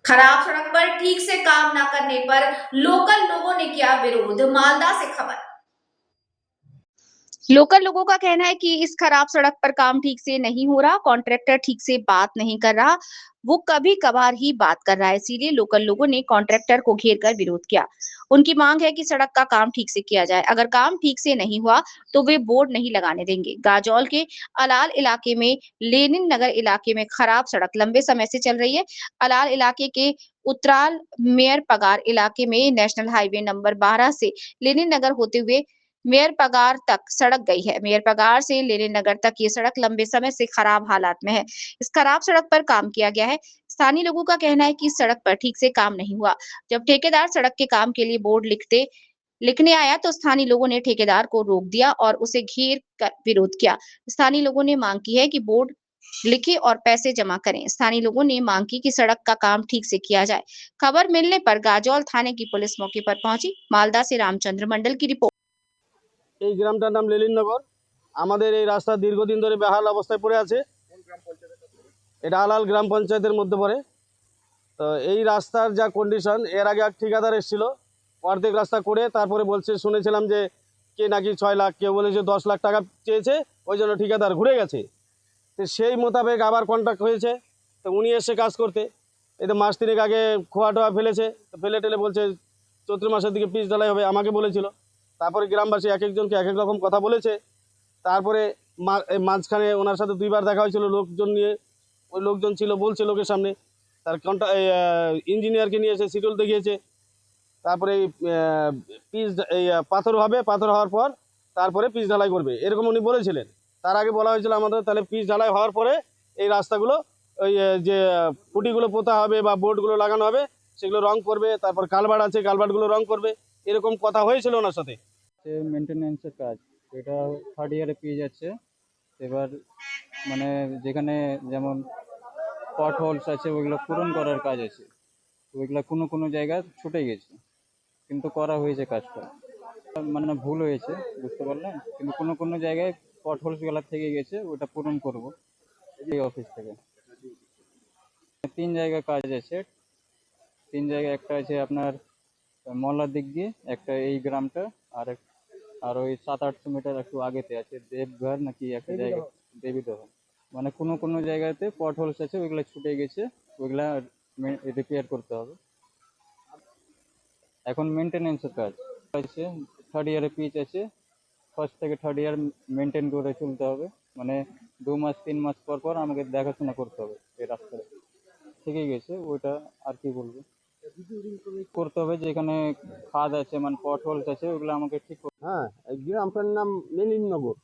खराब सड़क पर ठीक से काम न करने पर लोकल लोगों ने किया विरोध। मालदा से खबर। लोकल लोगों का कहना है कि इस खराब सड़क पर काम ठीक से नहीं हो रहा, कॉन्ट्रैक्टर ठीक से बात नहीं कर रहा, वो कभी कभार ही बात कर रहा है। इसीलिए लोकल लोगों ने कॉन्ट्रैक्टर को घेर कर विरोध किया। उनकी मांग है कि सड़क का काम ठीक से किया जाए। अगर काम ठीक से नहीं हुआ तो वे बोर्ड नहीं लगाने देंगे। गाजौल के अलाल इलाके में लेनिन नगर इलाके में खराब सड़क लंबे समय से चल रही है। अलाल इलाके के उत्तराल मेयर पगार इलाके में नेशनल हाईवे नंबर 12 से लेनिन नगर होते हुए मेयर पगार तक सड़क गई है। मेयर पगार से लेनिन नगर तक ये सड़क लंबे समय से खराब हालात में है। इस खराब सड़क पर काम किया गया है। स्थानीय लोगों का कहना है कि इस सड़क पर ठीक से काम नहीं हुआ। जब ठेकेदार सड़क के काम के लिए बोर्ड लिखने आया तो स्थानीय लोगों ने ठेकेदार को रोक दिया और उसे घेर कर विरोध किया। स्थानीय लोगों ने मांग की है कि बोर्ड लिखे और पैसे जमा करें। स्थानीय लोगों ने मांग की कि सड़क का काम ठीक से किया जाए। खबर मिलने पर गाजौल थाने की पुलिस मौके पर पहुंची। मालदा से रामचंद्र मंडल की रिपोर्ट। এই গ্রামটার নাম লেলিননগর। আমাদের এই রাস্তা দীর্ঘদিন ধরে বেহাল অবস্থায় পড়ে আছে। এটা আলাল গ্রাম পঞ্চায়েতের মধ্যে পড়ে। তো এই রাস্তার যা কন্ডিশন, এর আগে এক ঠিকাদার এসেছিল, অর্ধেক রাস্তা করে তারপরে বলছে, শুনেছিলাম যে কে নাকি 6 লাখ, কেউ বলেছে 10 লাখ টাকা চেয়েছে, ওই জন্য ঠিকাদার ঘুরে গেছে। তো সেই মোতাবেক আবার কন্ট্রাক্ট হয়েছে। তো উনি এসে কাজ করতে, এই তো মাস 3 আগে খোয়া টোয়া ফেলেছে। তো ফেলে টেলে বলছে চৈত্র মাসের দিকে পিচ ঢালাই হবে, আমাকে বলেছিল। তারপরে গ্রামবাসী এক একজনকে এক এক রকম কথা বলেছে। তারপরে মাঝখানে ওনার সাথে 2বার দেখা হয়েছিল লোকজন নিয়ে। ওই লোকজন ছিল, বলছে লোকের সামনে, তার ইঞ্জিনিয়ারকে নিয়ে এসে শিডিউল দেখিয়েছে। তারপরে পিচ পাথর হবে, পাথর হওয়ার পর তারপরে পিচ ঢালাই করবে, এরকম উনি বলেছিলেন। তার আগে বলা হয়েছিল আমাদের, তাহলে পিচ ঢালাই হওয়ার পরে এই রাস্তাগুলো ওই যে খুঁটিগুলো পোতা হবে বা বোর্ডগুলো লাগানো হবে, সেগুলো রং করবে। তারপর কালভার্ট আছে, কালভার্টগুলো রং করবে, এরকম কথা হয়েছিল ওনার সাথে। মেনটেন্যান্সের কাজ, এটা 3rd ইয়ারে পেয়ে যাচ্ছে। এবার মানে যেখানে যেমন পট হোলস আছে ওইগুলো পূরণ করার কাজ আছে, ওইগুলো কোনো কোনো জায়গায় ছুটে গেছে, কিন্তু করা হয়েছে কাজটা। মানে ভুল হয়েছে, বুঝতে পারলেন, কিন্তু কোনো কোনো জায়গায় পট হোলসগুলো থেকে গেছে, ওটা পূরণ করব এই অফিস থেকে। 3 জায়গায় কাজ আছে, 3 জায়গায়। একটা আছে আপনার মল্লার দিক দিয়ে, একটা এই গ্রামটা, আর ওই 700-800 মিটার একটু আগেতে আছে দেবঘর নাকি একটা জায়গা, দেবীদহ। মানে কোনো কোনো জায়গাতে পট হোলস আছে, ওইগুলো ছুটে গেছে, ওইগুলা রিপেয়ার করতে হবে। এখন মেনটেনেন্সের কাজ আছে। 3rd ইয়ারে পিচ আছে, 1st থেকে 3rd ইয়ার মেনটেন করে চলতে হবে। মানে 2 মাস 3 মাস পর পর আমাকে দেখাশোনা করতে হবে এই রাস্তাটা। ঠিকই গেছে, ওইটা আর কি বলবো, করতে হবে। যেখানে খাদ আছে মানে পট হোলস আছে, ওগুলো আমাকে ঠিক হ্যাঁ, এই গ্রামটার নাম লেনিননগর।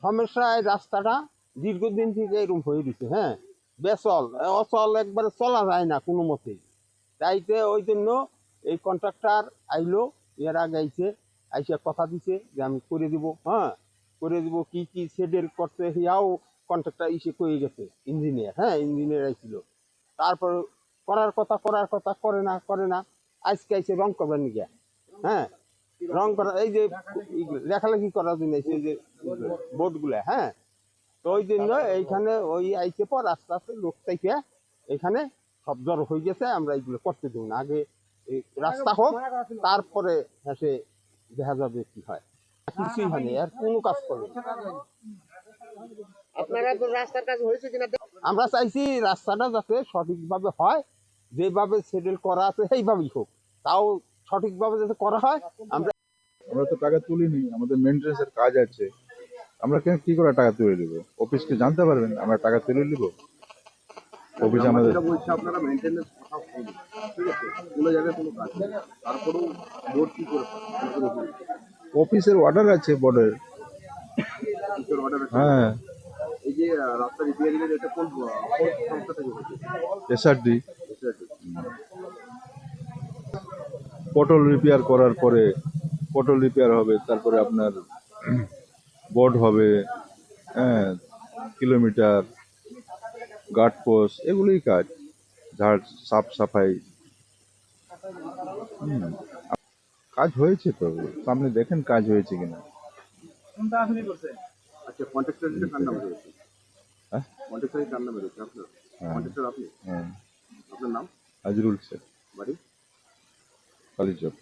সমস্যা, এই রাস্তাটা দীর্ঘদিন থেকে এরকম হয়ে দিচ্ছে। হ্যাঁ, বেচল অচল, একবারে চলা যায় না কোনো মতেই। তাইতে ওই জন্য এই কন্ট্রাক্টর আইলো, এর আগে আইসে কথা দিছে যে আমি করে দিব। হ্যাঁ, করে দিব। কি কি সেডেল করতে হিয়াও কন্ট্রাক্টর এসে করে গেছে, ইঞ্জিনিয়ার। হ্যাঁ, ইঞ্জিনিয়ার আইছিল। তারপর করার কথা করে না। আজকে আইসে রং করবেন গিয়া। হ্যাঁ, রং করা, এই যে লেখালেখি করার জন্য এই যে বোর্ডগুলা। হ্যাঁ, তো ওই জন্য এইখানে ওই আইসে পর আস্তে আস্তে লোক থেকে এখানে সব জড়ো হয়ে গেছে। আমরা এইগুলো করতে দেব না, আগে এই রাস্তা হোক, তারপরে এসে দেখা যাবে কি হয়। কিছুই হয়নি, আর কোনো কাজ করেনি। আপনারা তো রাস্তার কাজ হয়েছে কিনা, আমরা চাইছি রাস্তাটা যাতে সঠিকভাবে হয়, যেভাবে সেটেল করা আছে সেইভাবেই হোক, তাও সঠিকভাবে যাতে করা হয়। আমরা তো টাকা তুলিনি, আমাদের মেনটেন্যান্সের কাজ আছে। আমরা কি করে টাকা তুলে দেব? অফিসকে জানতে পারবেন আমরা টাকা তুলে নিব? অফিস আমাদের বলছে আপনারা মেইনটেনেন্স কোথাও করবেন, ঠিক আছে, কোনো জায়গায় কোনো কাজ নেই, তারপরেও বোর্ড কি করে অফিসের অর্ডার আছে, বোর্ডের অর্ডার আছে। হ্যাঁ, এই যে রাস্তা রিপেয়ারিং এর এটা কোন সংস্থা থেকে হচ্ছে? এসআরডি। পটল রিপেয়ার করার পরে পটল রিপেয়ার হবে, তারপরে আপনার বোর্ড হবে। হ্যাঁ, কিলোমিটার, গার্ড পোস্ট, এগুলোই কাজ। ঝাড় সাফ সাফাই। কাজ হয়েছে তো, সামনে দেখেন কাজ হয়েছে কিনা। আচ্ছা, কন্ট্রাক্টর কার নামে রয়েছে? হ্যাঁ, কন্ট্রাক্টর কার নামে রয়েছে আপনার? হ্যাঁ, কন্ট্রাক্টর আপনি? হ্যাঁ। আপনার নাম? হাজরুল শেখ, বাড়ি? কালীচক।